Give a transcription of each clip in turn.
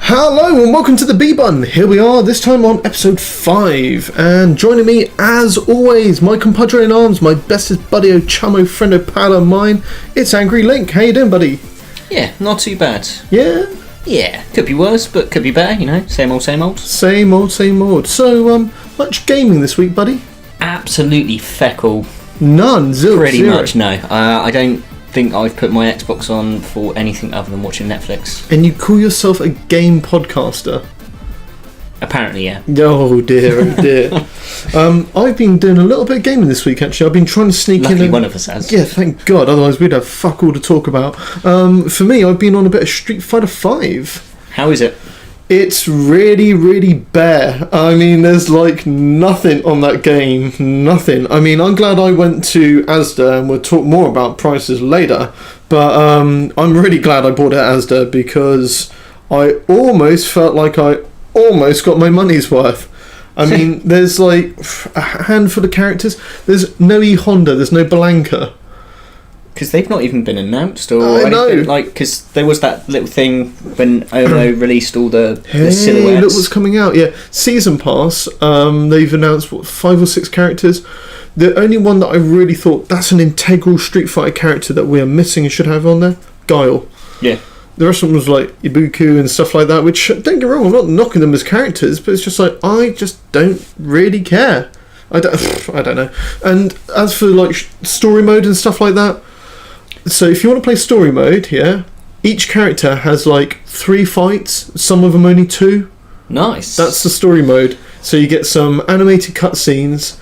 Hello and welcome to the B-Bun. Here we are, this time on episode 5, and joining me as always, my compadre in arms, my bestest buddy, chummo, friendo, pal of mine, it's Angry Link. How you doing, buddy? Yeah, not too bad. Yeah? Yeah, could be worse, but could be better, you know, same old, same old. Same old, same old. So, much gaming this week, buddy? Absolutely feckle. None, zero. Pretty much, no. I don't think I've put my Xbox on for anything other than watching Netflix. And you call yourself a game podcaster? Apparently, yeah. Oh dear, oh dear. I've been doing a little bit of gaming this week, actually. I've been trying to sneak Luckily in. one of us has. Yeah, thank God. Otherwise, we'd have fuck all to talk about. For me, I've been on a bit of Street Fighter 5. How is it? It's really, really bare. I mean, there's like nothing on that game. Nothing. I mean, I'm glad I went to Asda, and we'll talk more about prices later. But I'm really glad I bought it at Asda because I almost felt like I almost got my money's worth. I mean, there's like a handful of characters. There's no E Honda. There's no Blanca. Because they've not even been announced or anything. Know. Like, because there was that little thing when Ono released all the silhouettes. Look what's coming out. Yeah, Season Pass. They've announced 5 or 6 characters. The only one that I really thought that's an integral Street Fighter character that we are missing and should have on there, Guile. Yeah. The rest of them was like Ibuku and stuff like that. Which, don't get me wrong, I'm not knocking them as characters, but it's just like I just don't really care. I don't know. And as for like story mode and stuff like that. So if you want to play story mode, yeah, each character has like 3 fights, some of them only 2. Nice. That's the story mode. So you get some animated cutscenes,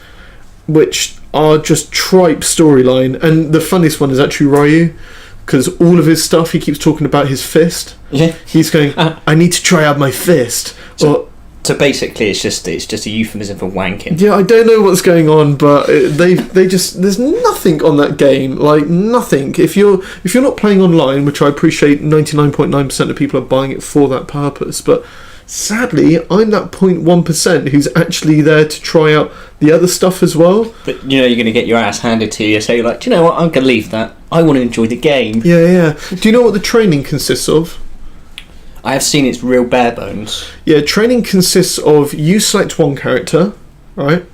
which are just tripe storyline. And the funniest one is actually Ryu, because all of his stuff, he keeps talking about his fist. Yeah. He's going, I need to try out my fist. So basically, it's just a euphemism for wanking. Yeah, I don't know what's going on, but they just there's nothing on that game, like nothing. If you're not playing online, which I appreciate, 99.9% of people are buying it for that purpose, but sadly, I'm that 0.1% who's actually there to try out the other stuff as well. But you know you're going to get your ass handed to you, so you're like, do you know what? I'm going to leave that. I want to enjoy the game. Yeah. Do you know what the training consists of? I have seen it's real bare bones. Yeah, training consists of you select one character, right?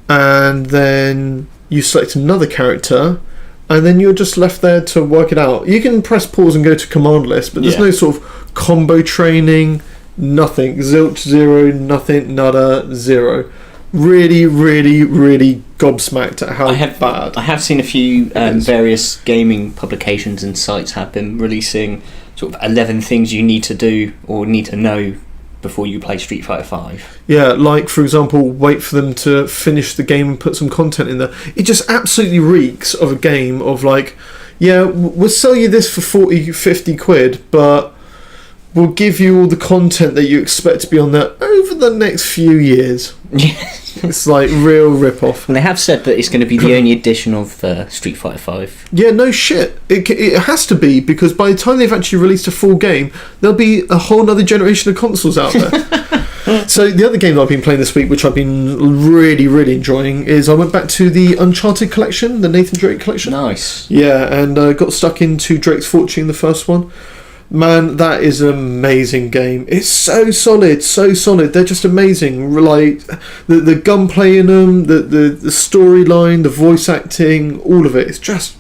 And then you select another character, and then you're just left there to work it out. You can press pause and go to command list, but there's no sort of combo training, nothing. Zilch, zero, nothing, nada, zero. Really, really, really gobsmacked at how bad. I have seen a few various gaming publications and sites have been releasing sort of 11 things you need to do or need to know before you play Street Fighter 5. Yeah, like, for example, wait for them to finish the game and put some content in there. It just absolutely reeks of a game of like, yeah, we'll sell you this for 40, 50 quid, but we'll give you all the content that you expect to be on there over the next few years. It's like real rip-off. And they have said that it's going to be the only edition of Street Fighter 5. Yeah, no shit. It has to be, because by the time they've actually released a full game, there'll be a whole other generation of consoles out there. So the other game that I've been playing this week, which I've been really, really enjoying, is I went back to the Uncharted collection, the Nathan Drake collection. Nice. Yeah, and got stuck into Drake's Fortune, the first one. Man, that is an amazing game. It's so solid, so solid. They're just amazing. Like the gunplay in them, the storyline, the voice acting, all of it. It's just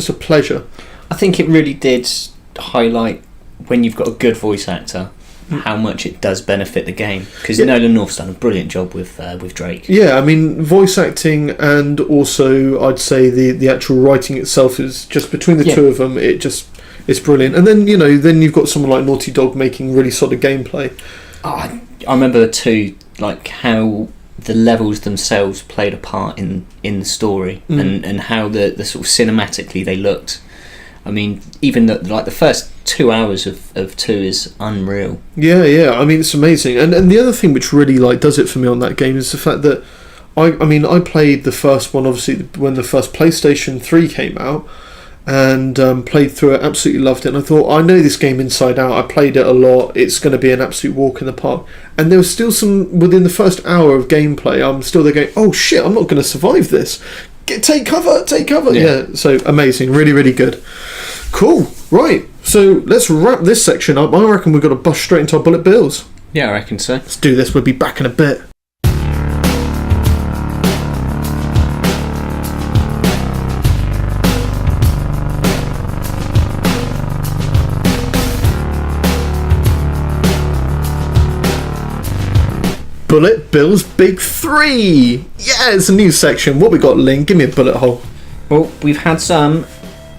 a pleasure. I think it really did highlight, when you've got a good voice actor, how much it does benefit the game. Because Nolan North's done a brilliant job with Drake. Yeah, I mean, voice acting and also I'd say the actual writing itself is just between the two of them. It's brilliant. And then, then you've got someone like Naughty Dog making really solid gameplay. I remember too, like how the levels themselves played a part in the story and how the sort of cinematically they looked. I mean, even the first 2 hours of 2 is unreal. Yeah. I mean, it's amazing. And the other thing which really does it for me on that game is the fact that I played the first one obviously when the first PlayStation 3 came out. and played through it, absolutely loved it. And I thought, I know this game inside out, I played it a lot, it's going to be an absolute walk in the park. And there was still some, within the first hour of gameplay, I'm still there going, oh shit, I'm not going to survive this. Take cover. Yeah, so amazing, really, really good. Cool, right, so let's wrap this section up. I reckon we've got to bust straight into our bullet bills. Yeah, I reckon so. Let's do this, we'll be back in a bit. Bullet Bills Big 3! Yeah, it's a new section. What we got, Link? Give me a bullet hole. Well, we've had some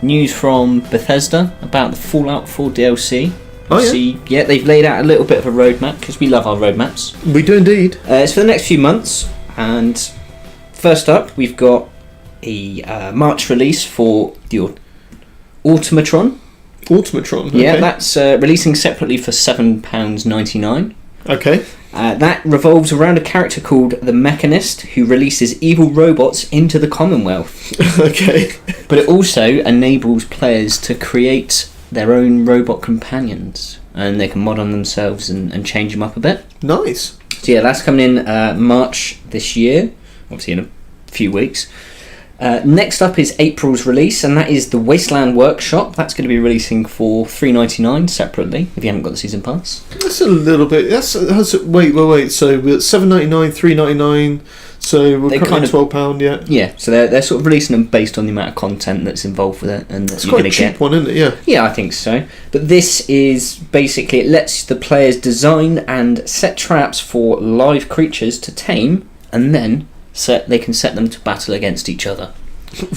news from Bethesda about the Fallout 4 DLC. Oh, yeah? Yeah, they've laid out a little bit of a roadmap, because we love our roadmaps. We do indeed. It's for the next few months, and first up, we've got a March release for the Automatron. Automatron, okay. Yeah, that's releasing separately for £7.99. Okay. That revolves around a character called the Mechanist, who releases evil robots into the Commonwealth. Okay. But it also enables players to create their own robot companions, and they can mod on themselves and change them up a bit. Nice. So yeah, that's coming in March this year, obviously in a few weeks. Next up is April's release, and that is the Wasteland Workshop. That's going to be releasing for $3.99 separately if you haven't got the season pass. That's a little bit. Wait. So we're at $7.99, $3.99. So we're currently £12. Yeah. Yeah. So they're sort of releasing them based on the amount of content that's involved with it, and that it's you're quite going a to cheap get. one, isn't it? Yeah. Yeah, I think so. But this is basically, it lets the players design and set traps for live creatures to tame, and then they can set them to battle against each other.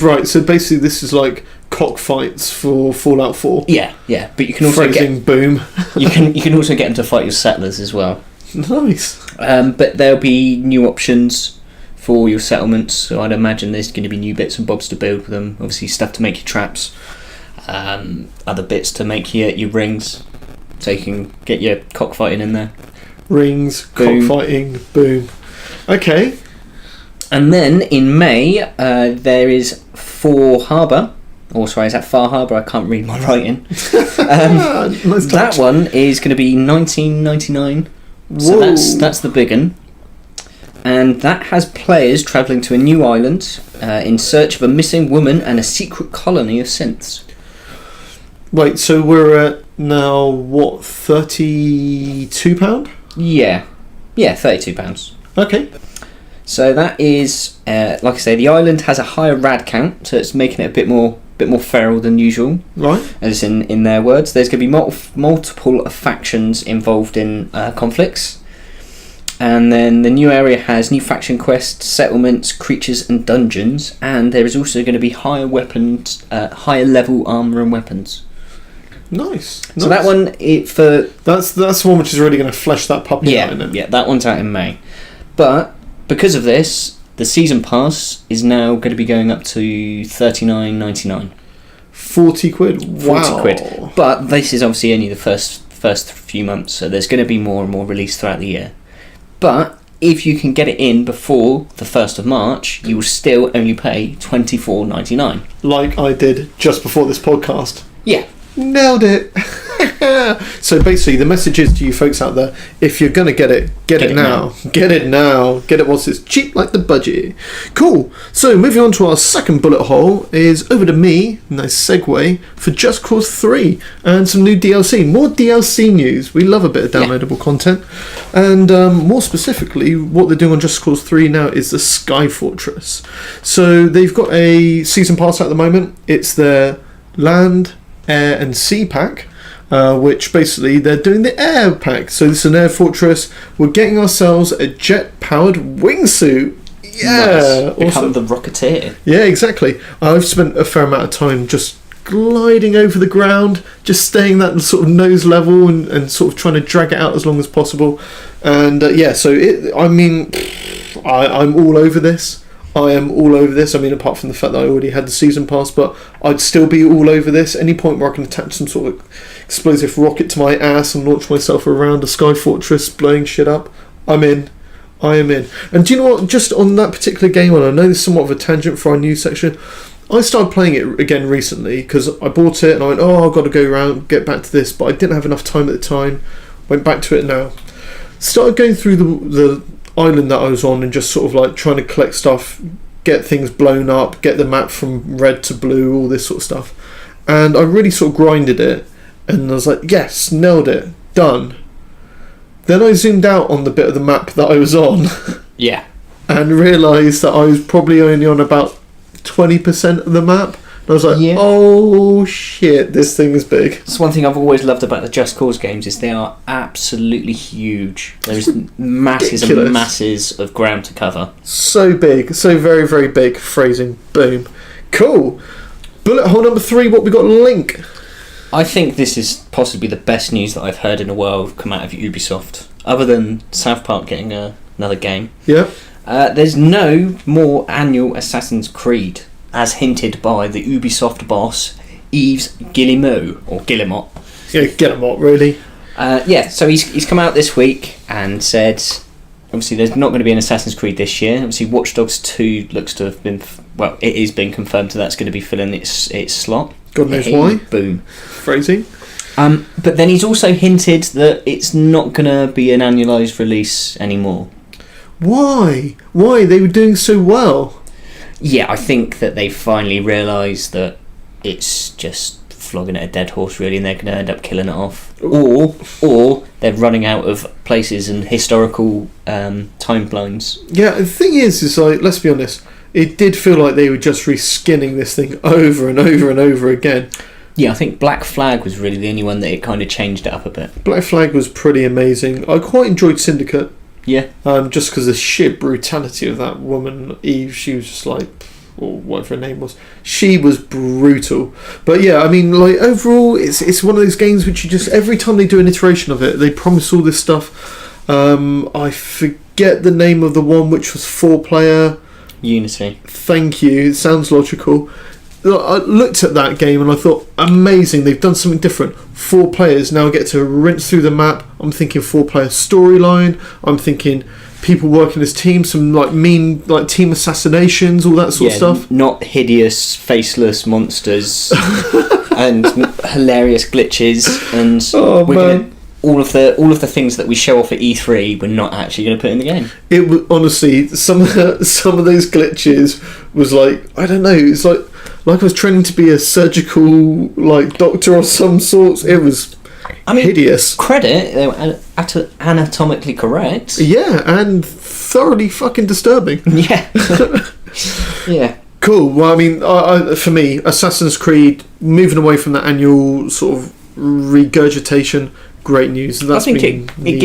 Right, so basically this is like cockfights for Fallout 4. Yeah, but you can also boom. you can also get them to fight your settlers as well. Nice. But there'll be new options for your settlements, so I'd imagine there's going to be new bits and bobs to build with them. Obviously stuff to make your traps, other bits to make your rings, so you can get your cockfighting in there. Rings, boom. Cockfighting, boom. Okay. And then in May, there is Far Harbour. Oh, sorry, is that Far Harbour? I can't read my writing. Nice that one is going to be $19.99. So that's the big one. And that has players travelling to a new island in search of a missing woman and a secret colony of synths. Wait, so we're at now, what, £32? Yeah, £32. Okay. So that is, like I say, the island has a higher rad count, so it's making it a bit more feral than usual. Right. As in their words, there's going to be multiple factions involved in conflicts, and then the new area has new faction quests, settlements, creatures, and dungeons, and there is also going to be higher weapons, higher level armor and weapons. Nice. So that one, that's the one which is really going to flesh that puppy out, isn't it? Yeah, that one's out in May, but because of this, the season pass is now going to be going up to $39.99. 40 quid? Wow. 40 quid. But this is obviously only the first few months, so there's going to be more and more released throughout the year. But if you can get it in before the 1st of March, you will still only pay $24.99. Like I did just before this podcast. Yeah. Nailed it. So basically the message is to you folks out there, if you're going to get it now. Get it now. Get it whilst it's cheap like the budget. Cool. So moving on to our second bullet hole is over to me, nice segue, for Just Cause 3 and some new DLC. More DLC news. We love a bit of downloadable content. And more specifically, what they're doing on Just Cause 3 now is the Sky Fortress. So they've got a season pass at the moment. It's their land, air and sea pack, which basically they're doing the air pack. So this is an air fortress. We're getting ourselves a jet powered wingsuit. Yeah, nice. Become the Rocketeer. Yeah, exactly. I've spent a fair amount of time just gliding over the ground, just staying that sort of nose level and sort of trying to drag it out as long as possible. And I'm all over this. I am all over this. I mean, apart from the fact that I already had the season pass, but I'd still be all over this. Any point where I can attach some sort of explosive rocket to my ass and launch myself around a sky fortress, blowing shit up, I'm in. I am in. And do you know what? Just on that particular game, and I know this is somewhat of a tangent for our news section, I started playing it again recently because I bought it and I went, oh, I've got to go around, get back to this, but I didn't have enough time at the time. Went back to it now. Started going through the island that I was on and just sort of like trying to collect stuff, get things blown up, get the map from red to blue, all this sort of stuff. And I really sort of grinded it and I was like, yes, nailed it, done. Then I zoomed out on the bit of the map that I was on. Yeah. And realised that I was probably only on about 20% of the map. And I was like, oh shit, this thing is big. It's one thing I've always loved about the Just Cause games is they are absolutely huge. There's masses ridiculous. and masses of ground to cover. So big, so very, very big. Phrasing, boom. Cool. Bullet hole number 3, what we got, Link. I think this is possibly the best news that I've heard in a while come out of Ubisoft, other than South Park getting another game. Yeah. There's no more annual Assassin's Creed, as hinted by the Ubisoft boss, Yves Guillemot, or Guillemot. Yeah, Guillemot, really. So he's come out this week and said, obviously there's not going to be an Assassin's Creed this year. Obviously Watch Dogs 2 looks to have been, it is being confirmed that that's going to be filling its slot. God knows why. Boom. Phrasing. But then he's also hinted that it's not going to be an annualised release anymore. Why? Why? They were doing so well. Yeah, I think that they finally realised that it's just flogging at a dead horse, really, and they're going to end up killing it off. Or they're running out of places and historical timelines. Yeah, the thing is like, let's be honest, it did feel like they were just reskinning this thing over and over and over again. Yeah, I think Black Flag was really the only one that it kind of changed it up a bit. Black Flag was pretty amazing. I quite enjoyed Syndicate. Yeah. Just because the sheer brutality of that woman, Eve, she was just like, or whatever her name was, she was brutal. But yeah, I mean, like, overall, it's one of those games which you just, every time they do an iteration of it, they promise all this stuff. I forget the name of the one which was 4-player. Unity. Thank you, it sounds logical. I looked at that game and I thought, amazing, they've done something different. 4 players now get to rinse through the map. I'm thinking 4-player storyline. I'm thinking people working as teams, some like mean like team assassinations, all that sort of stuff. Not hideous, faceless monsters and hilarious glitches and all of the things that we show off at E3 we're not actually going to put in the game. It was honestly some of those glitches was like, I don't know, it's like I was training to be a surgical like doctor of some sorts. It was hideous. Credit, they were anatomically correct. Yeah, and thoroughly fucking disturbing. Yeah. Yeah. Cool. Well, I mean, for me, Assassin's Creed, moving away from that annual sort of regurgitation, great news. That's I think it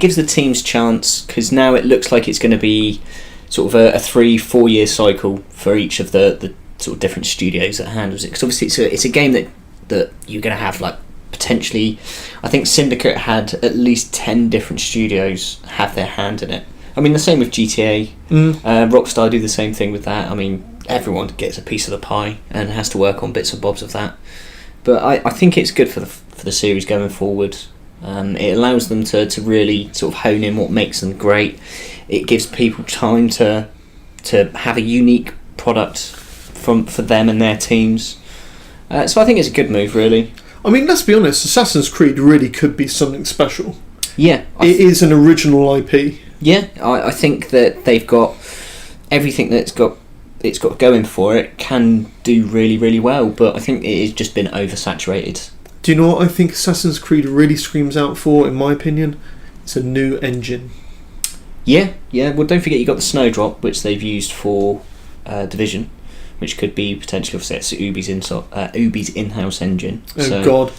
gives the teams chance, because now it looks like it's going to be sort of a 3-4 year cycle for each of the sort of different studios that handles it. Because obviously it's a game that you're going to have like potentially, I think Syndicate had at least 10 different studios have their hand in it. I mean, the same with GTA. Rockstar do the same thing with that. I mean, everyone gets a piece of the pie and has to work on bits and bobs of that. But I think it's good for the series going forward. It allows them to really sort of hone in what makes them great. It gives people time to have a unique product for them and their teams. So I think it's a good move, really. I mean, let's be honest, Assassin's Creed really could be something special. Yeah. It is an original IP. Yeah, I think that they've got everything that's got it's got going for it can do really, really well, but I think it has just been oversaturated. Do you know what I think Assassin's Creed really screams out for, in my opinion? It's a new engine. Yeah. Well, don't forget you got the Snowdrop, which they've used for Division, which could be potentially offset to Ubi's in-house engine. God.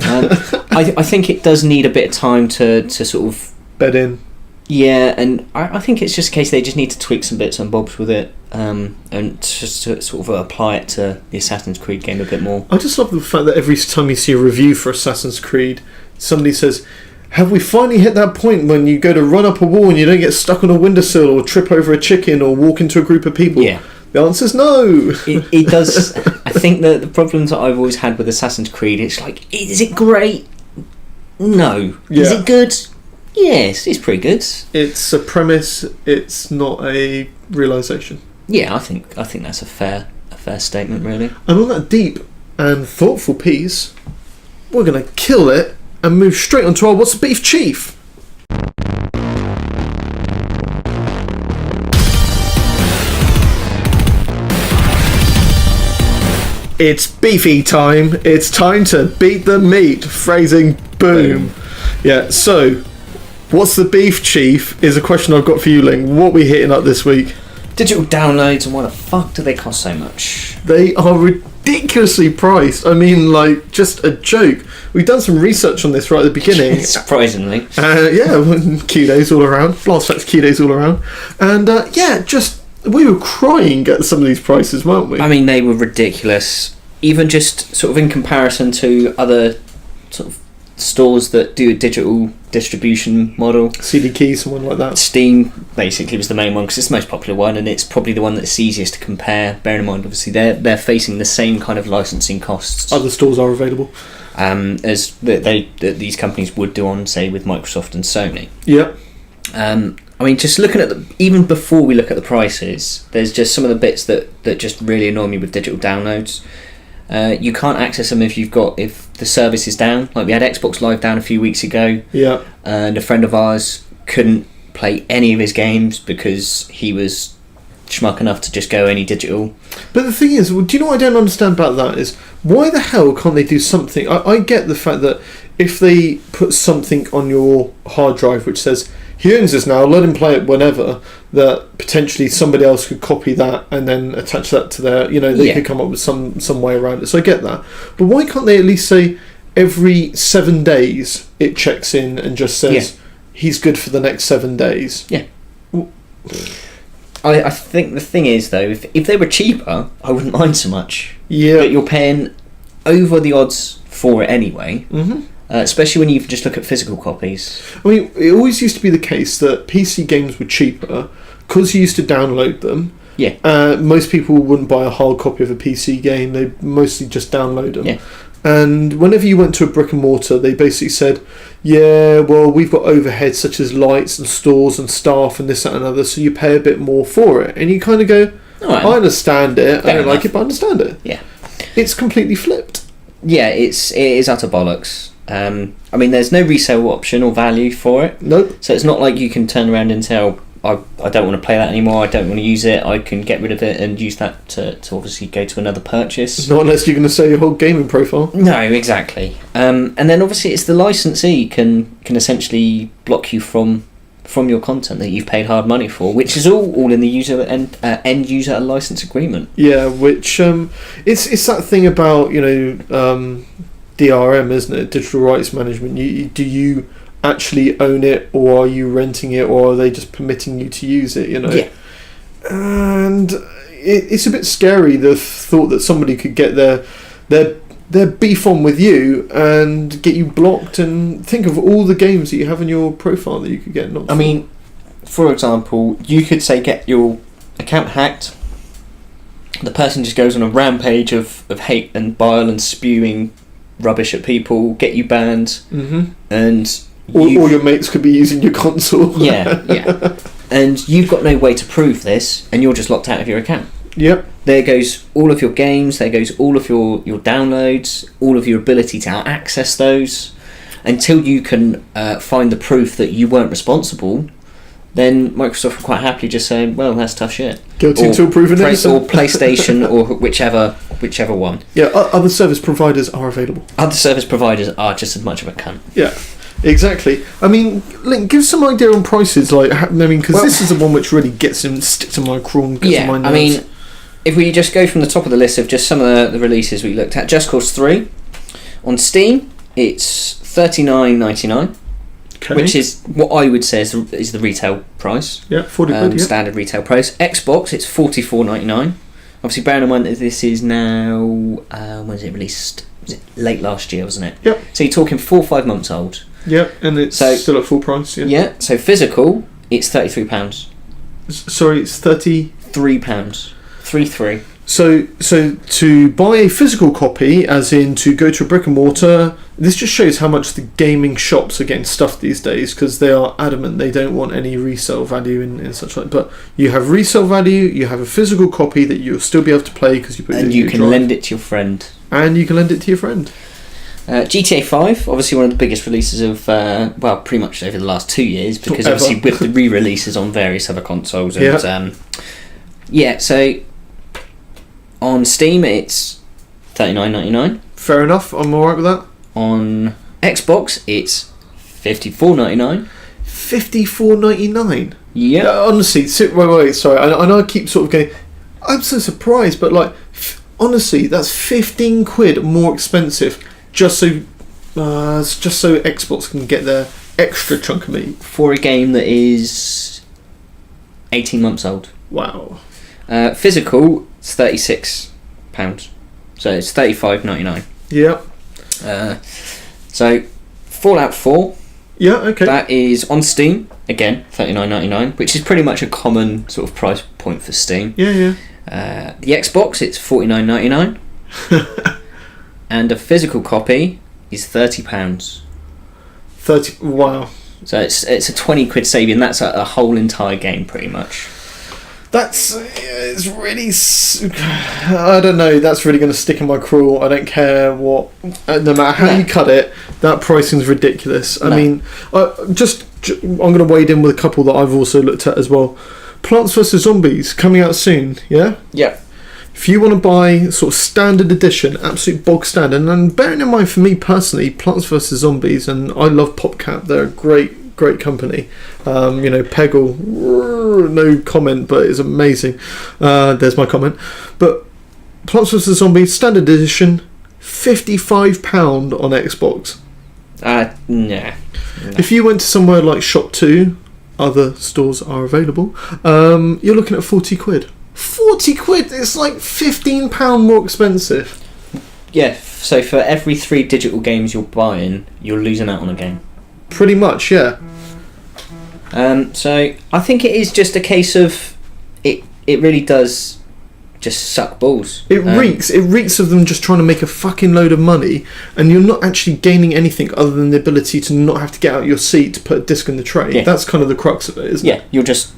I think it does need a bit of time to sort of bed in. Yeah, and I think it's just a case they just need to tweak some bits and bobs with it, and just to sort of apply it to the Assassin's Creed game a bit more. I just love the fact that every time you see a review for Assassin's Creed, somebody says, have we finally hit that point when you go to run up a wall and you don't get stuck on a windowsill or trip over a chicken or walk into a group of people? Yeah. The answer's no. It does. I think that the problems that I've always had with Assassin's Creed, it's like, is it great? No. Yeah. Is it good? Yes, it's pretty good. It's a premise. It's not a realisation. Yeah, I think that's a fair fair statement, really. And on that deep and thoughtful piece, we're going to kill it and move straight on to our What's the Beef Chief. It's beefy time. It's time to beat the meat. Phrasing, boom. Yeah, so, what's the beef, Chief, is a question I've got for you, Link. What are we hitting up this week? Digital downloads, and why the fuck do they cost so much? They are ridiculously priced. I mean, like, just a joke. We've done some research on this right at the beginning. Surprisingly. Q-days all around. Blast Facts Q-days all around. And, we were crying at some of these prices, weren't we? I mean, they were ridiculous. Even just sort of in comparison to other sort of stores that do a digital distribution model. CD Key, someone like that. Steam basically was the main one because it's the most popular one, and it's probably the one that's easiest to compare. Bearing in mind, obviously, they're facing the same kind of licensing costs. Other stores are available. As these companies would do on, say, with Microsoft and Sony. Yeah. I mean, just looking at even before we look at the prices, there's just some of the bits that just really annoy me with digital downloads. You can't access them if the service is down. Like, we had Xbox Live down a few weeks ago. Yeah. And a friend of ours couldn't play any of his games because he was schmuck enough to just go any digital. But the thing is, do you know what I don't understand about that is, why the hell can't they do something? I get the fact that if they put something on your hard drive which says, he owns this now, let him play it whenever, that potentially somebody else could copy that and then attach that to their, they could come up with some way around it. So I get that. But why can't they at least say every 7 days it checks in and just says he's good for the next 7 days? Yeah. I think the thing is, though, if they were cheaper, I wouldn't mind so much. Yeah. But you're paying over the odds for it anyway. Mm-hmm. Especially when you just look at physical copies. I mean, it always used to be the case that PC games were cheaper because you used to download them. Yeah. Most people wouldn't buy a hard copy of a PC game. They mostly just download them. Yeah. And whenever you went to a brick and mortar, they basically said, yeah, well, we've got overheads such as lights and stores and staff and this, that and another, so you pay a bit more for it. And you kind of go, I understand it. I don't like it, but I understand it. Yeah. It's completely flipped. Yeah, it is utter bollocks. I mean, there's no resale option or value for it. Nope. So it's not like you can turn around and tell, I don't want to play that anymore, I don't want to use it, I can get rid of it and use that to obviously go to another purchase. Not unless you're going to sell your whole gaming profile. No, exactly. And then obviously it's the licensee can essentially block you from your content that you've paid hard money for, which is all in the user and end user license agreement. Yeah, which it's that thing about DRM, isn't it? Digital rights management. Do you actually own it, or are you renting it, or are they just permitting you to use it? Yeah. And it's a bit scary, the thought that somebody could get their beef on with you and get you blocked. And think of all the games that you have in your profile that you could get knocked. I mean, for example, you could say get your account hacked. The person just goes on a rampage of hate and bile and spewing rubbish at people, get you banned, and all your mates could be using your console. yeah, and you've got no way to prove this, and you're just locked out of your account. Yep. There goes all of your games, there goes all of your downloads, all of your ability to access those. Until you can find the proof that you weren't responsible, then Microsoft will quite happily just say, well, that's tough shit. Guilty until proven innocent. Or PlayStation, or whichever one. Yeah, other service providers are available. Other service providers are just as much of a cunt. Yeah, exactly. I mean, Link, give some idea on prices. Because this is the one which really sticks to my craw and gets on my nerves. I mean, if we just go from the top of the list of just some of the releases we looked at, Just Cause 3. On Steam, it's $39.99. Okay. Which is what I would say is the retail price. Yeah, 40 quid, yeah. Standard retail price. Xbox, it's $44.99. Obviously, bearing in mind that this is now... when was it released? Was it late last year, wasn't it? Yep. So you're talking 4 or 5 months old. Yep, and it's still at full price, yeah. Yeah, so physical, it's £33. Sorry, it's £30... £3. 33. So to buy a physical copy, as in to go to a brick and mortar, this just shows how much the gaming shops are getting stuffed these days, because they are adamant they don't want any resale value in such like. But you have resale value, you have a physical copy that you'll still be able to play because you put it in and your you can drive. lend it to your friend. And you can lend it to your friend. GTA 5, obviously one of the biggest releases of, pretty much over the last 2 years, because Ever. obviously with the re-releases on various other consoles. And, so on Steam it's $39.99. Fair enough, I'm alright with that. On Xbox it's $54.99. $54.99. Yeah. Honestly, wait, sorry. I know I keep sort of going. I'm so surprised, but like, honestly, that's 15 quid more expensive just so Xbox can get their extra chunk of meat for a game that is 18 months old. Wow. Physical, it's £36, so it's $35.99. Yeah. So Fallout 4. Yeah. Okay. That is on Steam again, $39.99, which is pretty much a common sort of price point for Steam. Yeah. The Xbox, it's $49.99, and a physical copy is £30. 30. Wow. So it's a 20 quid saving. That's a whole entire game, pretty much. It's really. I don't know. That's really going to stick in my craw. I don't care what. No matter how you cut it, that pricing's ridiculous. I mean, I'm going to wade in with a couple that I've also looked at as well. Plants vs Zombies coming out soon. Yeah. Yeah. If you want to buy sort of standard edition, absolute bog standard, and bearing in mind for me personally, Plants vs Zombies, and I love PopCap. They're a great company. Peggle, no comment, but it's amazing. There's my comment. But Plants vs Zombies standard edition, £55 on Xbox. Nah. If you went to somewhere like Shop 2, other stores are available, you're looking at 40 quid. 40 quid! It's like £15 more expensive. Yeah, so for every 3 digital games you're buying, you're losing out on a game. Pretty much, yeah. So I think it is just a case of it really does just suck balls. It reeks of them just trying to make a fucking load of money, and you're not actually gaining anything other than the ability to not have to get out your seat to put a disc in the tray. Yeah. That's kind of the crux of it, isn't it? Yeah, you're just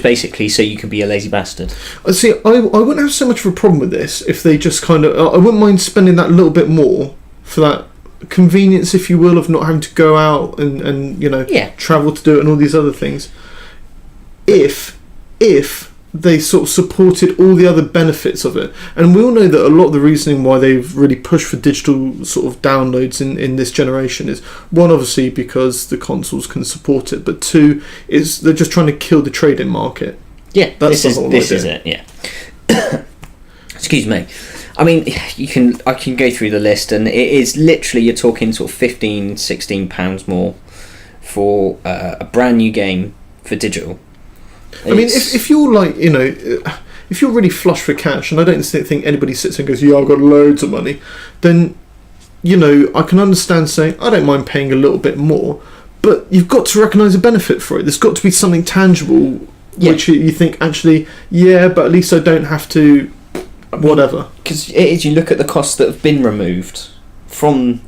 basically so you can be a lazy bastard. See, I wouldn't have so much of a problem with this if they just kind of... I wouldn't mind spending that little bit more for that convenience, if you will, of not having to go out and travel to do it and all these other things. If they sort of supported all the other benefits of it. And we all know that a lot of the reasoning why they've really pushed for digital sort of downloads in this generation is, one, obviously because the consoles can support it, but two, is they're just trying to kill the trade-in market. Yeah, this is it, yeah. Excuse me. I mean, I can go through the list, and it is literally, you're talking sort of £15-16 more for a brand new game for digital. I mean, if you're like, if you're really flush for cash, and I don't think anybody sits and goes, yeah, I've got loads of money, then, I can understand saying, I don't mind paying a little bit more, but you've got to recognise a benefit for it. There's got to be something tangible, which you think, actually, yeah, but at least I don't have to, whatever. Because it is, you look at the costs that have been removed from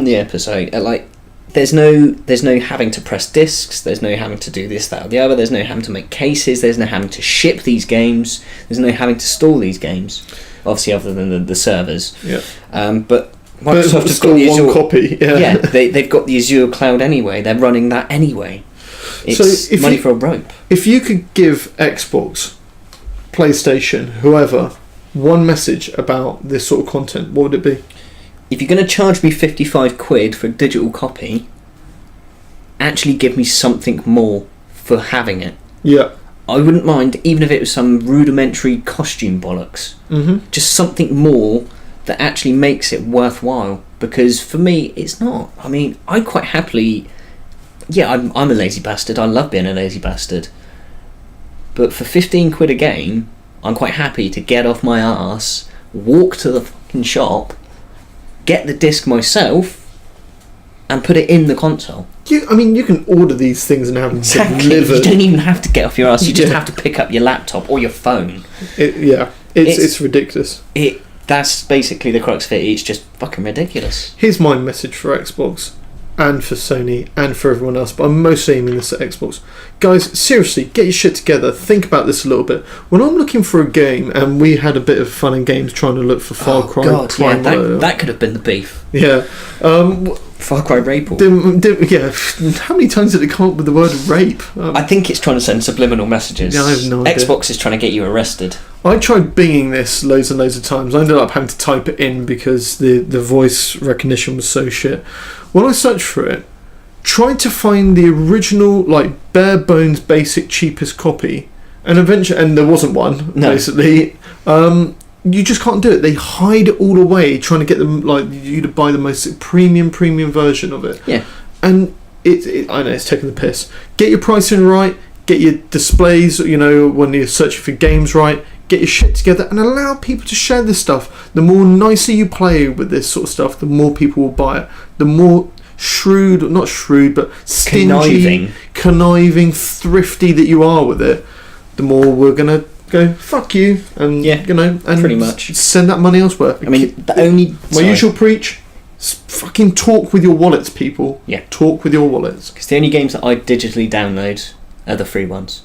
the episode, like, There's no having to press discs, there's no having to do this, that or the other, there's no having to make cases, there's no having to ship these games, there's no having to store these games, obviously other than the servers. Yeah. But Microsoft has got the Azure, one copy. Yeah. They've got the Azure cloud anyway, they're running that anyway. It's money for a rope. If you could give Xbox, PlayStation, whoever, one message about this sort of content, what would it be? If you're going to charge me 55 quid for a digital copy, actually give me something more for having it. Yeah. I wouldn't mind, even if it was some rudimentary costume bollocks. Mm-hmm. Just something more that actually makes it worthwhile. Because for me, it's not. I mean, I quite happily... Yeah, I'm a lazy bastard. I love being a lazy bastard. But for 15 quid a game, I'm quite happy to get off my arse, walk to the fucking shop, get the disc myself, and put it in the console. You can order these things and have them delivered. You don't even have to get off your ass. You just have to pick up your laptop or your phone. Yeah. It's ridiculous. That's basically the crux of it. It's just fucking ridiculous. Here's my message for Xbox and for Sony and for everyone else, but I'm mostly aiming this at Xbox. Guys, seriously, get your shit together. Think about this a little bit. When I'm looking for a game, and we had a bit of fun in games trying to look for Far Cry. Yeah, that could have been the beef. Yeah. Far Cry Whirlpool. Yeah. How many times did it come up with the word rape? I think it's trying to send subliminal messages. Yeah, I have no idea. Xbox is trying to get you arrested. I tried binging this loads and loads of times. I ended up having to type it in because the voice recognition was so shit. When I searched for it, tried to find the original, like, bare bones, basic, cheapest copy, and eventually, and there wasn't one. No. Basically, you just can't do it. They hide it all away, trying to get them, like, you to buy the most premium version of it. Yeah, and I know it's taking the piss. Get your pricing right. Get your displays, when you're searching for games right. Get your shit together and allow people to share this stuff. The more nicer you play with this sort of stuff, the more people will buy it. The more not shrewd, but stingy, conniving, thrifty that you are with it, the more we're going to go, fuck you, and, and pretty much send that money elsewhere. I mean, my usual preach, fucking talk with your wallets, people. Yeah. Talk with your wallets. Because the only games that I digitally download are the free ones.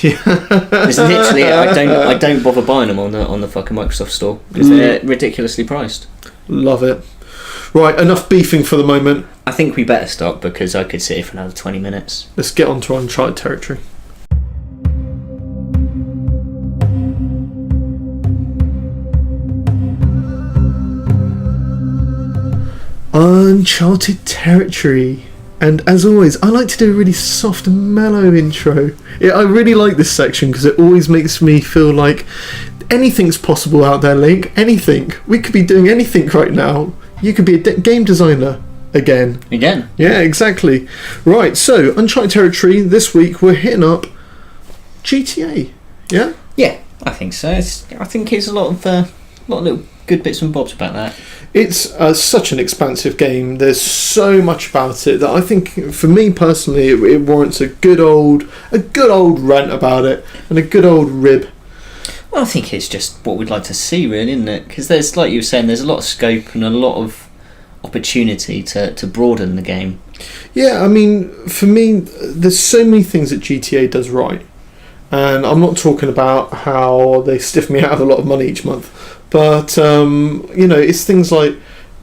Yeah. Because literally, I don't bother buying them on the fucking Microsoft Store because they're ridiculously priced. Love it. Right, enough beefing for the moment. I think we better stop because I could sit here for another 20 minutes. Let's get on to Uncharted territory. Uncharted territory. And as always, I like to do a really soft, mellow intro. Yeah, I really like this section because it always makes me feel like anything's possible out there, Link. Anything. We could be doing anything right now. You could be a game designer again. Yeah, exactly. Right, so Uncharted territory. This week we're hitting up GTA. Yeah? Yeah, I think so. I think it's a lot of little good bits and bobs about that. It's such an expansive game. There's so much about it that I think, for me personally, it warrants a good old rant about it and a good old rib. Well, I think it's just what we'd like to see, really, isn't it? Because there's, like you were saying, there's a lot of scope and a lot of opportunity to broaden the game. Yeah, I mean, for me, there's so many things that GTA does right. And I'm not talking about how they stiff me out of a lot of money each month. But, it's things like,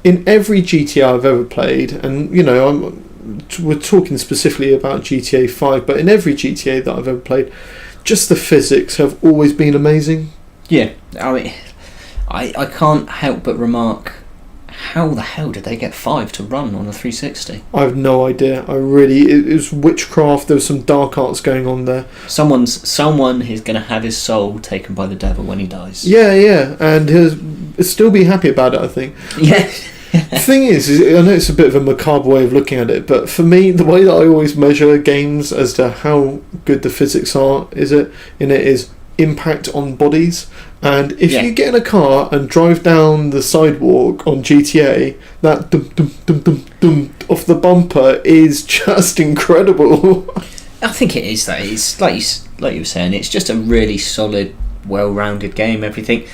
in every GTA I've ever played, and, we're talking specifically about GTA 5, but in every GTA that I've ever played, just the physics have always been amazing. Yeah, I mean, I can't help but remark, how the hell did they get 5 to run on a 360? I have no idea. It was witchcraft. There was some dark arts going on there. Someone is going to have his soul taken by the devil when he dies. Yeah, and he'll still be happy about it, I think. Yeah. The thing is, I know it's a bit of a macabre way of looking at it, but for me, the way that I always measure games as to how good the physics is impact on bodies. And if you get in a car and drive down the sidewalk on GTA, that dum dum dum dum dum off the bumper is just incredible. I think it is that. It's like you were saying, it's just a really solid, well-rounded game. Everything.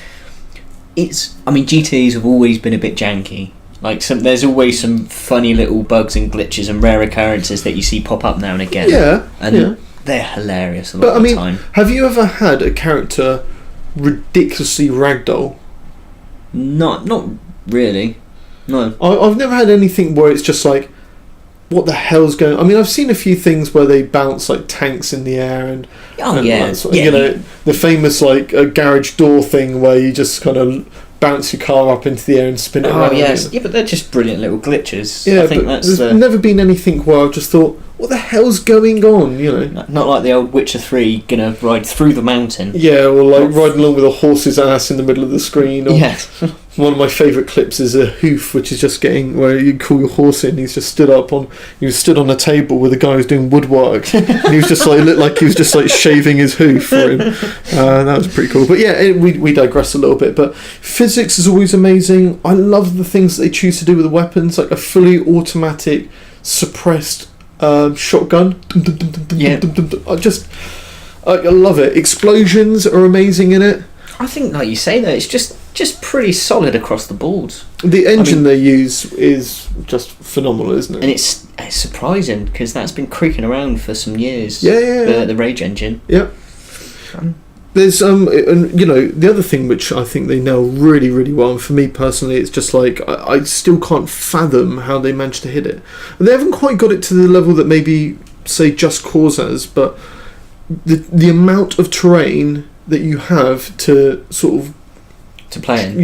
GTAs have always been a bit janky. There's always some funny little bugs and glitches and rare occurrences that you see pop up now and again. Yeah, and they're hilarious a lot of the time. Have you ever had a character ridiculously ragdoll? Not really. No. I've never had anything where it's just like, what the hell's going on? I mean, I've seen a few things where they bounce like tanks in the air and the famous a garage door thing where you just kind of bounce your car up into the air and spin it around. Oh yes, yeah, but they're just brilliant little glitches. Yeah, I think there's never been anything where I've just thought, what the hell's going on? Not like the old Witcher 3 gonna ride through the mountain. Yeah, or riding along with a horse's ass in the middle of the screen. Or one of my favourite clips is a hoof, which is just getting where you call your horse in. He was stood on a table with a guy who's doing woodwork. And he was just looked like he was just shaving his hoof for him. That was pretty cool. But yeah, we digress a little bit. But physics is always amazing. I love the things that they choose to do with the weapons, like a fully automatic suppressed shotgun. I love it. Explosions are amazing in it. I think, like you say, though, it's just pretty solid across the board. The engine they use is just phenomenal, isn't it? And it's surprising because that's been creaking around for some years. Yeah. The Rage engine. Yeah. There's and the other thing which I think they nail really, really well, and for me personally, it's just like I still can't fathom how they managed to hit it. And they haven't quite got it to the level that maybe say Just Cause has, but the amount of terrain that you have to sort of play in.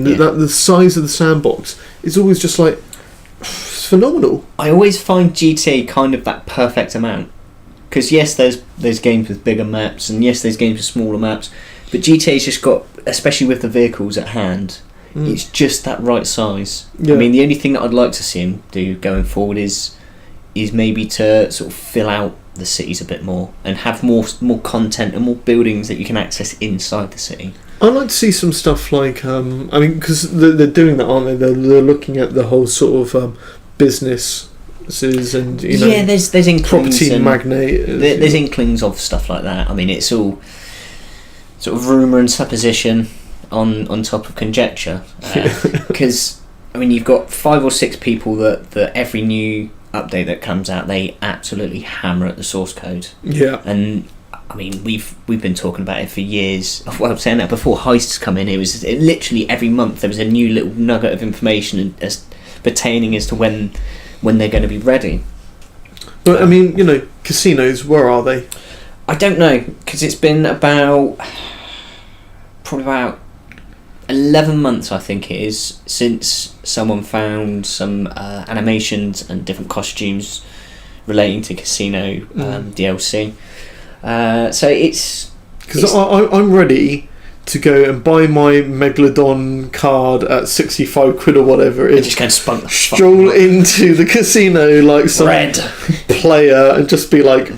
The size of the sandbox is always just like it's phenomenal. I always find GTA kind of that perfect amount. Because yes, there's games with bigger maps, and yes, there's games with smaller maps, but GTA's just got, especially with the vehicles at hand, it's just that right size. Yeah. I mean, the only thing that I'd like to see him do going forward is maybe to sort of fill out the cities a bit more and have more content and more buildings that you can access inside the city. I'd like to see some stuff like, because they're doing that, aren't they? They're looking at the whole sort of business. And there's inklings, property magnate. There's inklings of stuff like that. I mean, it's all sort of rumour and supposition on top of conjecture. Because I mean, you've got 5 or 6 people that every new update that comes out, they absolutely hammer at the source code. Yeah. And I mean, we've been talking about it for years. Well, I'm saying that before heists come in, it literally every month there was a new little nugget of information pertaining as to when they're going to be ready. But I mean, casinos, where are they? I don't know, because it's been probably about 11 months, I think it is, since someone found some animations and different costumes relating to casino DLC. So it's... Because I'm ready to go and buy my Megalodon card at 65 quid or whatever it is. Just go and spunk the stroll into the casino like some player and just be like,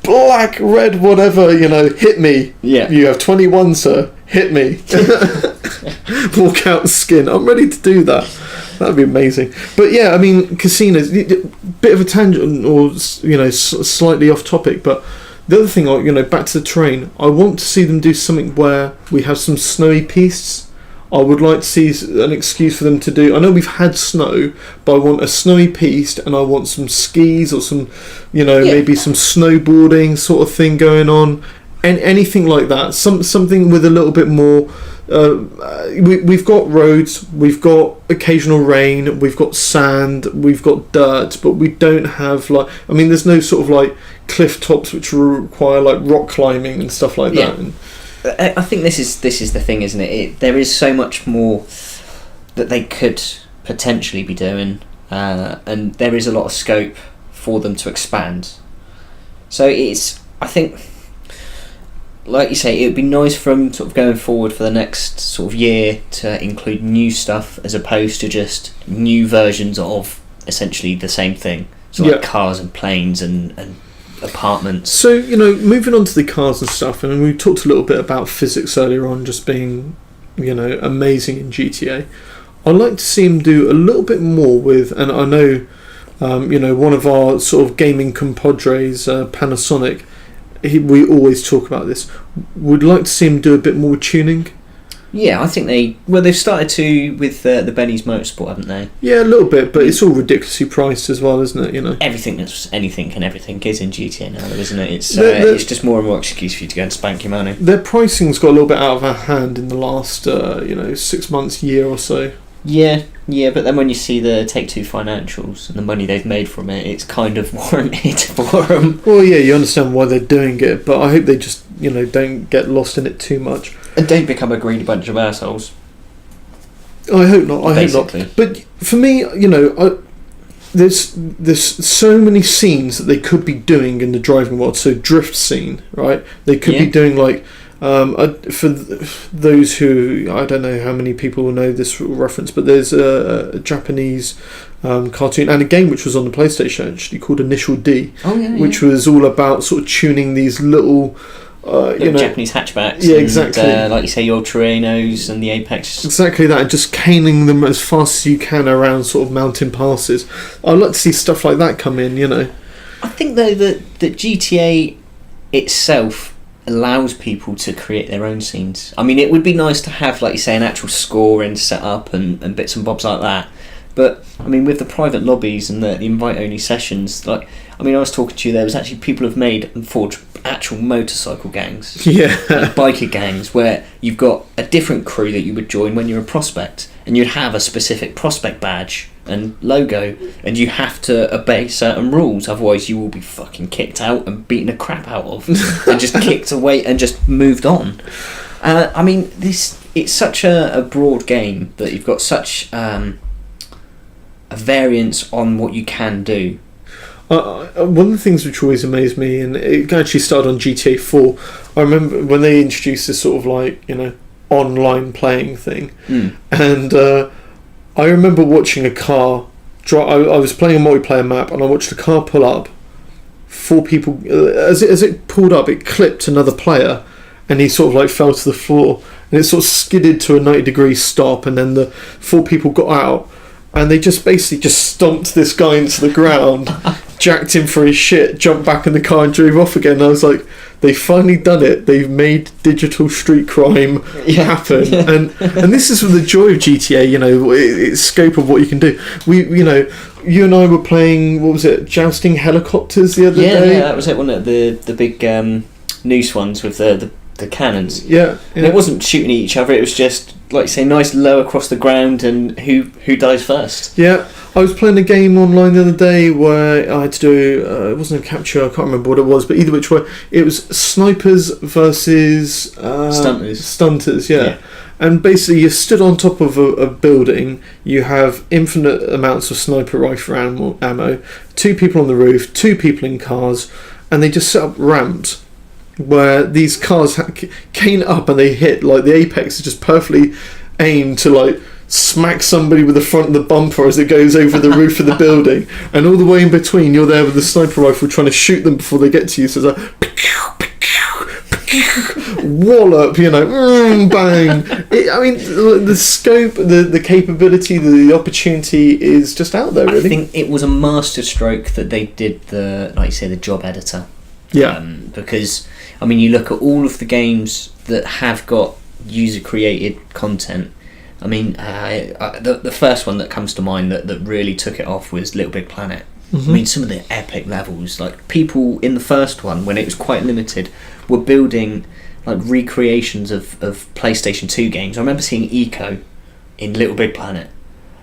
black, red, whatever, hit me. Yeah. You have 21, sir. Hit me. Walk out skin. I'm ready to do that. That'd be amazing. But yeah, I mean, casinos, bit of a tangent or, slightly off topic, but the other thing, back to the terrain, I want to see them do something where we have some snowy pistes. I would like to see an excuse for them to do... I know we've had snow, but I want a snowy piste and I want some skis or some, maybe some snowboarding sort of thing going on. And anything like that. Something with a little bit more... we've got roads, we've got occasional rain, we've got sand, we've got dirt, but we don't have there's no sort of cliff tops which require rock climbing and stuff like that. I think this is the thing, isn't it? There is so much more that they could potentially be doing, and there is a lot of scope for them to expand. So I think, like you say, it would be nice for them sort of going forward for the next sort of year to include new stuff as opposed to just new versions of essentially the same thing. So like cars and planes and apartments. So, moving on to the cars and stuff, and we talked a little bit about physics earlier on just being, amazing in GTA. I'd like to see him do a little bit more with, and I know, one of our sort of gaming compadres, Panasonic, we always talk about this. Would like to see him do a bit more tuning. Yeah, I think they've started to with the Benny's Motorsport, haven't they? Yeah, a little bit, but it's all ridiculously priced as well, isn't it? Everything that's anything and everything is in GTA now, though, isn't it? It's just more and more excuse for you to go and spank your money. Their pricing's got a little bit out of our hand in the last 6 months, year or so. Yeah, but then when you see the Take-Two financials and the money they've made from it, it's kind of warranted for them. Well, yeah, you understand why they're doing it, but I hope they just don't get lost in it too much. And don't become a greedy bunch of assholes. I hope not. Hope not. But for me, there's so many scenes that they could be doing in the driving world. So drift scene, right? They could be doing for those who, I don't know how many people will know this reference, but there's a Japanese cartoon and a game which was on the PlayStation actually called Initial D, which was all about sort of tuning these little Japanese hatchbacks. Yeah, exactly. And, like you say, your Terrenos and the Apex. Exactly that, and just caning them as fast as you can around sort of mountain passes. I'd like to see stuff like that come in, I think though that GTA itself allows people to create their own scenes. I mean, it would be nice to have, like you say, an actual scoring set up and bits and bobs like that. But I mean, with the private lobbies and the invite-only sessions, like, I mean, I was talking to you. There was actually people who've made and forged actual motorcycle gangs, like biker gangs, where you've got a different crew that you would join when you're a prospect, and you'd have a specific prospect badge and logo, and you have to obey certain rules, otherwise you will be fucking kicked out and beaten the crap out of, and just kicked away and just moved on. I mean, it's such a broad game that you've got such a variance on what you can do. One of the things which always amazed me, and it actually started on GTA 4, I remember when they introduced this sort of like, online playing thing, and I remember watching a car I was playing a multiplayer map, and I watched a car pull up, 4 people, as it pulled up, it clipped another player, and he sort of like fell to the floor, and it sort of skidded to a 90-degree stop, and then the 4 people got out, and they just basically stomped this guy into the ground, jacked him for his shit, jumped back in the car and drove off again. And I was like, they've finally done it. They've made digital street crime happen. And this is the joy of GTA, its scope of what you can do. You and I were playing, what was it, jousting helicopters the other day? Yeah, that was it, wasn't it? The big noose ones with the cannons. Yeah. And it wasn't shooting at each other, it was just, like you say, nice low across the ground, and who dies first. Yeah, I was playing a game online the other day where I had to do, it wasn't a capture, I can't remember what it was, but either which way, it was snipers versus stunters, yeah. And basically you stood on top of a building, you have infinite amounts of sniper rifle ammo, 2 people on the roof, 2 people in cars, and they just set up ramps where these cars cane up and they hit, like the apex is just perfectly aimed to like smack somebody with the front of the bumper as it goes over the roof of the building, and all the way in between you're there with the sniper rifle trying to shoot them before they get to you, so it's like wallop, bang. I mean, the scope, the capability, the opportunity is just out there, really. I think it was a masterstroke that they did the job editor. Yeah. Because, I mean, you look at all of the games that have got user-created content. I mean, the first one that comes to mind that really took it off was Little Big Planet. I mean, some of the epic levels, like people in the first one, when it was quite limited, were building like recreations of PlayStation 2 games. I remember seeing Eco in Little Big Planet.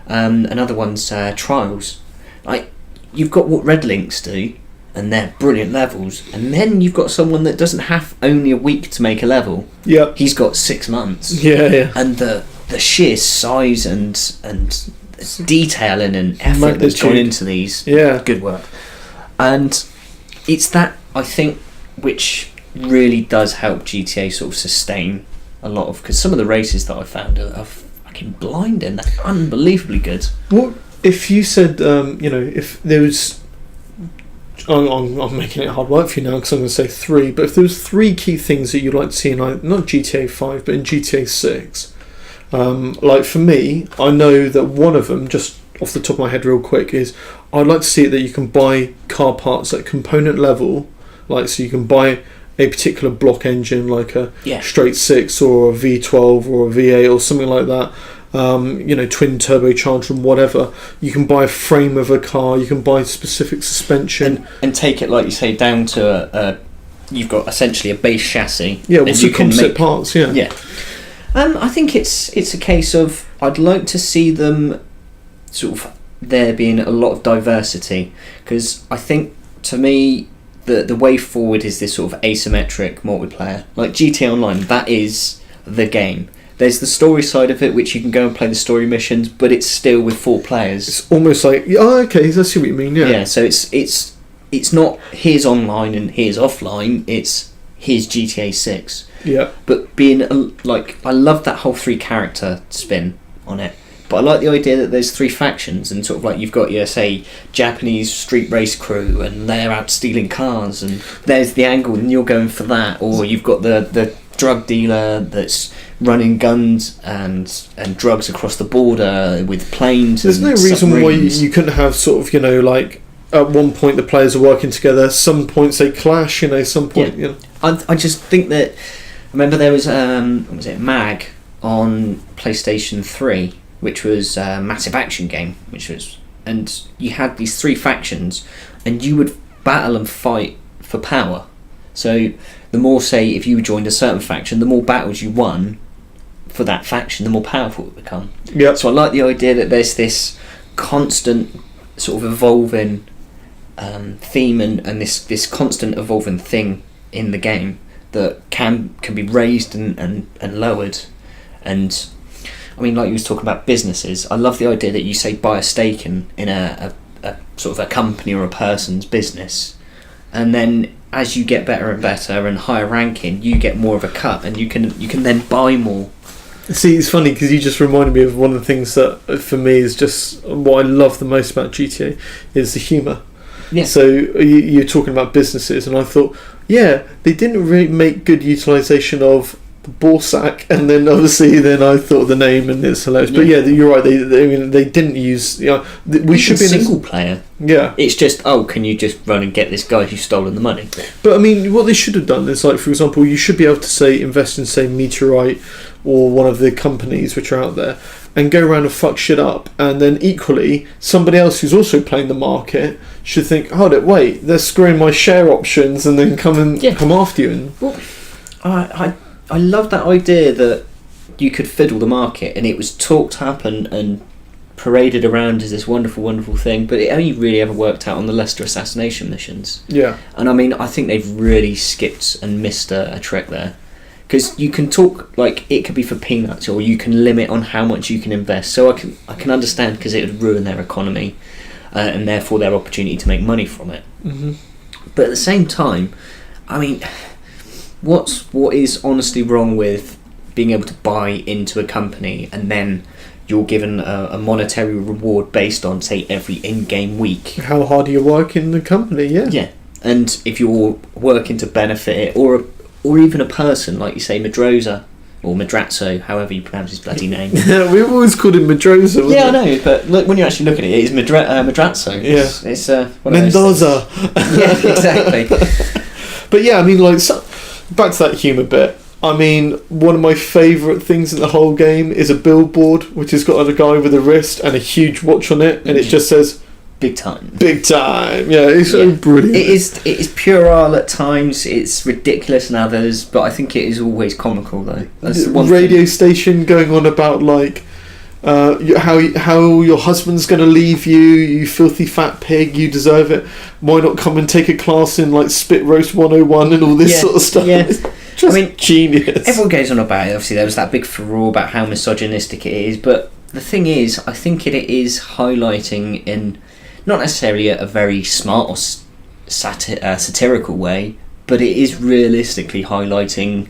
Another one's Trials. Like, you've got what Red Links do, and they're brilliant levels, and then you've got someone that doesn't have only a week to make a level. Yeah, he's got 6 months. Yeah. And the sheer size and detailing and effort that's gone into these. Good work. And it's that, I think, which really does help GTA sort of sustain a lot of, because some of the races that I found are fucking blinding. They're unbelievably good. What if you said, if there was, I'm making it hard work for you now because I'm going to say 3, but if there was 3 key things that you'd like to see in, not GTA 5 but in GTA 6, like for me, I know that one of them, just off the top of my head real quick, is I'd like to see it that you can buy car parts at component level, like so you can buy a particular block engine like a straight 6 or a V12 or a V8 or something like that, twin turbocharged and whatever. You can buy a frame of a car, you can buy specific suspension and take it, like you say, down to you've got essentially a base chassis. Yeah, well, some composite parts. Yeah. I think it's a case of, I'd like to see them sort of there being a lot of diversity, because I think, to me, the way forward is this sort of asymmetric multiplayer. Like GTA Online, that is the game. There's the story side of it, which you can go and play the story missions, but it's still with 4 players. It's almost like, okay, I see what you mean, yeah. Yeah, so it's not here's online and here's offline, it's here's GTA 6. Yeah. But being, I love that whole 3 character spin on it. But I like the idea that there's 3 factions, and sort of like you've got your, say, Japanese street race crew, and they're out stealing cars, and there's the angle, and you're going for that. Or you've got the drug dealer that's running guns and drugs across the border with planes. There's no reason why you couldn't have sort of, at one point the players are working together. Some points they clash. Some point. Yeah. I just think that. I remember there was what was it, Mag on PlayStation 3, which was a massive action game, and you had these 3 factions, and you would battle and fight for power. So the more, say, if you joined a certain faction, the more battles you won for that faction, the more powerful it would become. Yeah. So I like the idea that there's this constant sort of evolving theme and this constant evolving thing in the game that can be raised and lowered. And I mean, like you was talking about businesses, I love the idea that you say buy a stake in a sort of a company or a person's business, and then as you get better and better and higher ranking, you get more of a cut, and you can then buy more. See, it's funny because you just reminded me of one of the things that for me is just what I love the most about GTA is the humour. Yeah. So you're talking about businesses, and I thought, yeah, they didn't really make good utilisation of the ball sack, and then obviously I thought of the name, and it's hilarious. Yeah. But yeah, you're right. They didn't use. We should be single player. Yeah. It's just can you just run and get this guy who's stolen the money? But I mean, what they should have done is, like, for example, you should be able to say invest in, say, Meteorite or one of the companies which are out there, and go around and fuck shit up, and then equally somebody else who's also playing the market should think, hold it, wait, they're screwing my share options, and then come after you. And well, I love that idea that you could fiddle the market, and it was talked up and paraded around as this wonderful, wonderful thing, but it only really ever worked out on the Leicester assassination missions. Yeah. And I mean, I think they've really skipped and missed a trick there. Because you can talk, like, it could be for peanuts, or you can limit on how much you can invest. So I can understand, because it would ruin their economy, and therefore their opportunity to make money from it. Mm-hmm. But at the same time, I mean, what is honestly wrong with being able to buy into a company and then you're given a monetary reward based on, say, every in-game week? How hard you work in the company, yeah. Yeah, and if you're working to benefit it, or even a person, like you say, Medroza, or Madrazzo, however you pronounce his bloody name. Yeah, we've always called him Medroza. Yeah, I know, but look, when you actually look at it, it's Madrazzo. Yeah. It's Mendoza. Yeah, exactly. But yeah, I mean, like, back to that humour bit. I mean, one of my favourite things in the whole game is a billboard which has got a guy with a wrist and a huge watch on it, and it just says big time. Big time. Yeah, it's so brilliant. It is puerile at times, it's ridiculous in others, but I think it is always comical though. That's the one radio station going on about, like, how your husband's going to leave you filthy fat pig, you deserve it. Why not come and take a class in, like, Spit Roast 101 and all this sort of stuff. Yeah. Just genius. Everyone goes on about it. Obviously there was that big furore about how misogynistic it is, but the thing is, I think it is highlighting in not necessarily a very smart or satirical way, but it is realistically highlighting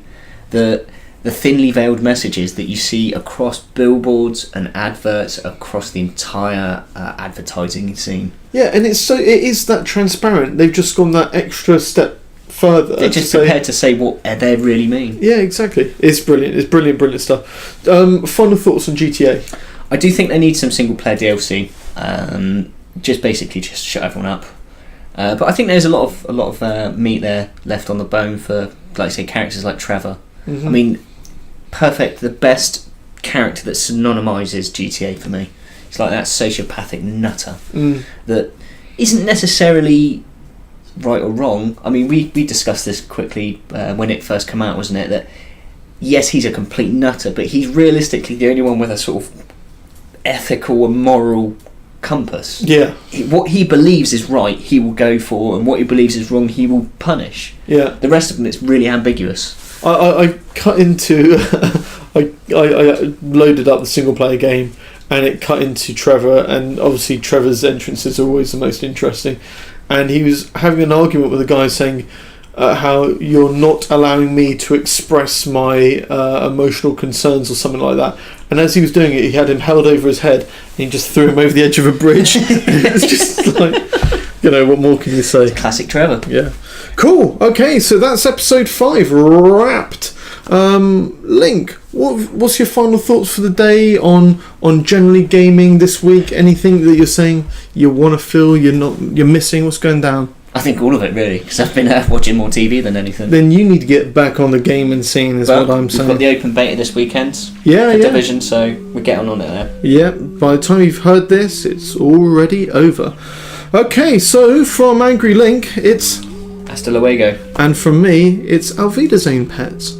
the thinly veiled messages that you see across billboards and adverts across the entire advertising scene. Yeah, and it is that transparent. They've just gone that extra step further. They're just prepared to say what they really mean. Yeah, exactly. It's brilliant. It's brilliant stuff. Final thoughts on GTA? I do think they need some single player DLC. Just shut everyone up. But I think there's a lot of meat there left on the bone for, like, say, characters like Trevor. Mm-hmm. I mean, perfect, the best character that synonymizes GTA for me. It's like that sociopathic nutter that isn't necessarily right or wrong. I mean, we discussed this quickly when it first came out, wasn't it? That yes, he's a complete nutter, but he's realistically the only one with a sort of ethical and moral compass. Yeah. What he believes is right, he will go for, and what he believes is wrong, he will punish. Yeah. The rest of them, it's really ambiguous. I cut into I loaded up the single player game, and it cut into Trevor, and obviously Trevor's entrances are always the most interesting, and he was having an argument with a guy saying how you're not allowing me to express my emotional concerns or something like that. And as he was doing it, he had him held over his head and he just threw him over the edge of a bridge. It's just like, what more can you say? Classic Trevor. Yeah. Cool. Okay, so that's episode 5 wrapped. Link, what's your final thoughts for the day on generally gaming this week? Anything that you're saying you want to feel you're missing? What's going down? I think all of it, really, because I've been watching more TV than anything. Then you need to get back on the gaming scene, is what I'm saying. We've got the open beta this weekend. Yeah. Division, so we're getting on it there. Yeah, by the time you've heard this, it's already over. Okay, so from Angry Link, it's... Hasta luego. And from me, it's Auf Wiedersehen, pets.